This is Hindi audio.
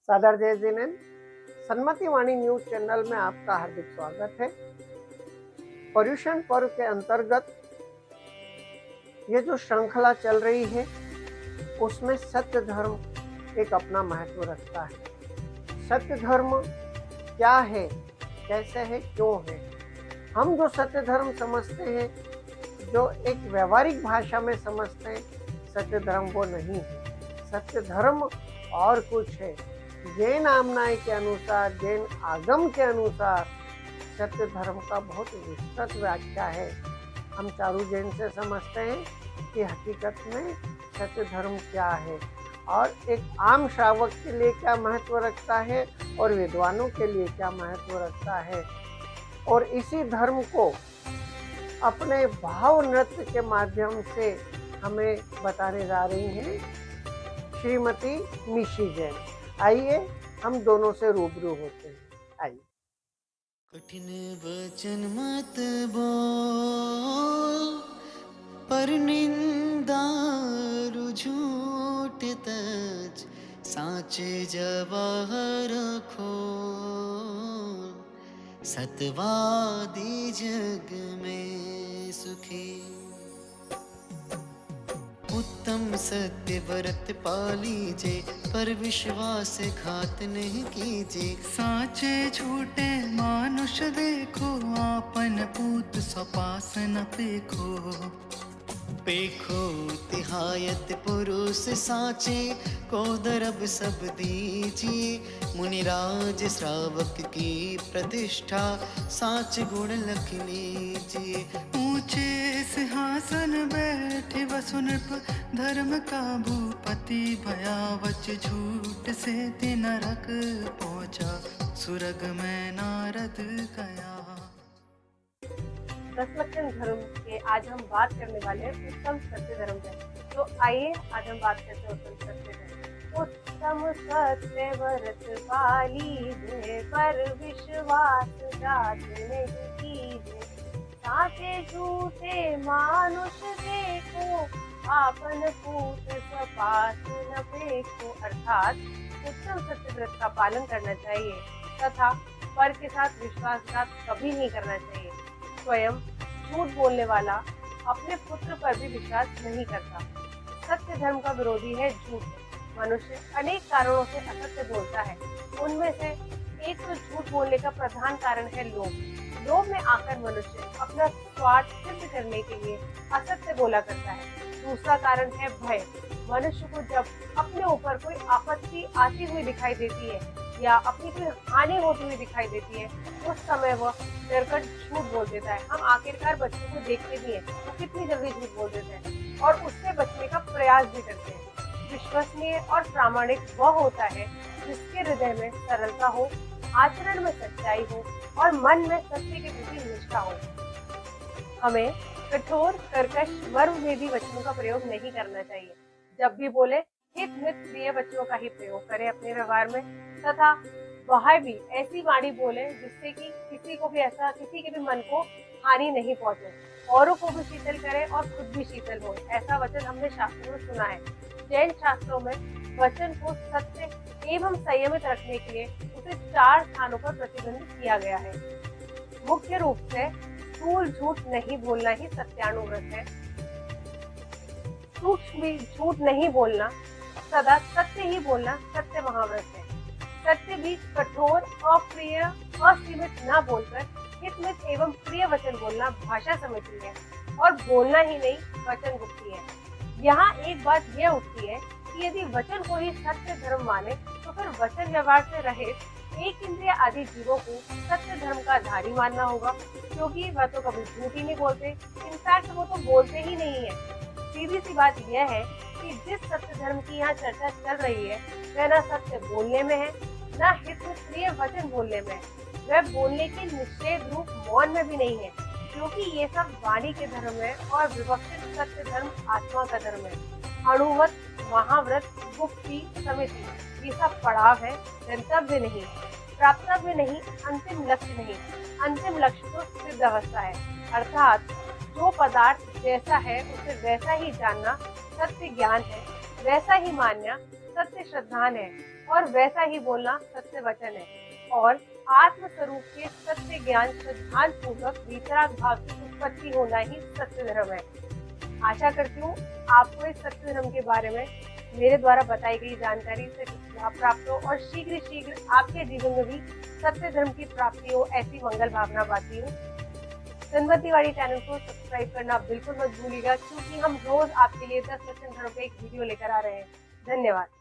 सादर जय जिनेन सन्मति वाणी न्यूज चैनल में आपका हार्दिक स्वागत है। पर्युषण पर्व के अंतर्गत ये जो श्रृंखला चल रही है उसमें सत्य धर्म एक अपना महत्व रखता है। सत्य धर्म क्या है, कैसे है, क्यों है? हम जो सत्य धर्म समझते हैं, जो एक व्यवहारिक भाषा में समझते हैं, सत्य धर्म वो नहीं है। सत्य धर्म और कुछ है। जैन आमनाय के अनुसार, जैन आगम के अनुसार सत्य धर्म का बहुत विस्तृत व्याख्या है। हम चारू जैन से समझते हैं कि हकीकत में सत्य धर्म क्या है और एक आम श्रावक के लिए क्या महत्व रखता है और विद्वानों के लिए क्या महत्व रखता है। और इसी धर्म को अपने भाव नृत्य के माध्यम से हमें बताने जा रही हैं श्रीमती मिशी जैन। आइए हम दोनों से रूबरू होते हैं। आइए। कठिन वचन मत बोल, पर निंदा झूठ तज, साचे जवाहर खोल, सतवादी जग में सुखी। उत्तम सत्य व्रत पालीजे, पर विश्वास घात नहीं कीजे। साचे झूठे मानुष देखो, आपन पूत सपास न पेखो। पेखो तिहायत पुरुष साचे, को दरब सब दीजिए। मुनिराज श्रावक की प्रतिष्ठा, साच गुण लख लीजिए। ऊंचे सिंहासन बैठे वसु नृप, धर्म का भूपति भया। वच झूठ से दिन नरक पहुंचा, सुरग में नारद गया। दसलक्षण धर्म के आज हम बात करने वाले हैं उत्तम सत्य धर्म पे। तो आइए आज हम बात करते हैं उत्तम सत्य धर्म। उत्तम सत्य व्रत पालीजे, पर विश्वास घात नहीं कीजे। साचे झूठे मानुष देखो, आपन पूत सपास न पेखो। अर्थात उत्तम सत्य व्रत का पालन करना चाहिए तथा पर के साथ विश्वासघात कभी नहीं करना चाहिए। स्वयं झूठ बोलने वाला अपने पुत्र पर भी विश्वास नहीं करता। सत्य धर्म का विरोधी है झूठ। मनुष्य अनेक कारणों से असत्य बोलता है। उनमें से एक तो झूठ बोलने का प्रधान कारण है लोभ। लोभ में आकर मनुष्य अपना स्वार्थ सिद्ध करने के लिए असत्य बोला करता है। दूसरा कारण है भय। मनुष्य को जब अपने ऊपर कोई आपत्ति आती हुई दिखाई देती है या अपनी कोई हानि होती हुई दिखाई देती है, उस समय वह डरकर झूठ बोल देता है। हम आखिरकार बच्चों को देखते भी हैं, वो कितनी जल्दी झूठ बोल देते हैं और उससे बचने का प्रयास भी करते हैं। विश्वसनीय और प्रामाणिक वह होता है जिसके हृदय में सरलता हो, आचरण में सच्चाई हो और मन में सत्य के प्रति निष्ठा हो। हमें कठोर, कर्कश, मर्मभेदी वचनों का प्रयोग नहीं करना चाहिए। जब भी बोले हित मित प्रिय वचनों का ही प्रयोग करें अपने व्यवहार में, तथा वह भी ऐसी वाणी बोले जिससे कि किसी के भी मन को हानि नहीं पहुंचे, औरों को भी शीतल करे और खुद भी शीतल हो। ऐसा वचन हमने शास्त्रों में सुना है। जैन शास्त्रों में वचन को सत्य एवं संयमित रखने के लिए उसे 4 स्थानों पर प्रतिबंधित किया गया है। मुख्य रूप से स्थूल झूठ नहीं बोलना ही सत्यानुव्रत है। सूक्ष्म झूठ नहीं बोलना, सदा सत्य ही बोलना सत्य महाव्रत है। सत्य भी कठोर, अप्रिय, असीमित न बोलकर हितमित एवं प्रिय वचन बोलना भाषा समिति है और बोलना ही नहीं वचन गुप्ती है। यहाँ एक बात यह उठती है कि यदि वचन को ही सत्य धर्म माने तो फिर वचन व्यवहार से रहित एक इंद्रिय आदि जीवों को सत्य धर्म का धारी मानना होगा, क्योंकि वह तो कभी झूठ ही नहीं बोलते। इनफैक्ट वो तो बोलते ही नहीं है। सीधी सी बात यह है कि जिस सत्य धर्म की यहाँ चर्चा चल रही है वह न सत्य बोलने में है, न हित में प्रिय वचन बोलने में है। वह बोलने के निषेध रूप मौन में भी नहीं है, क्योंकि ये सब वाणी के धर्म है और विवक्षित सत्य धर्म आत्मा का धर्म है। अणुव्रत, महाव्रत, गुप्ती, समिति, ये सब पड़ाव है, गंतव्य नहीं, प्राप्तव्य नहीं, अंतिम लक्ष्य नहीं। अंतिम लक्ष्य तो सिद्ध अवस्था है। अर्थात जो पदार्थ जैसा है उसे वैसा ही जानना सत्य ज्ञान है, वैसा ही मानना सत्य श्रद्धान है और वैसा ही बोलना सत्य वचन है और आत्म स्वरूप के सत्य ज्ञान श्रद्धान पूर्वक वितराग भाव की उत्पत्ति होना ही सत्य धर्म है। आशा करती हूँ आपको इस सत्य धर्म के बारे में मेरे द्वारा बताई गई जानकारी से कुछ लाभ प्राप्त हो और शीघ्र आपके जीवन में भी सत्य धर्म की प्राप्ति हो, ऐसी मंगल भावना पाती हूँ। सन्मति वाणी चैनल को सब्सक्राइब करना बिल्कुल मत भूलिएगा, क्योंकि हम रोज आपके लिए 10 वचन धर्म पे एक वीडियो लेकर आ रहे हैं। धन्यवाद।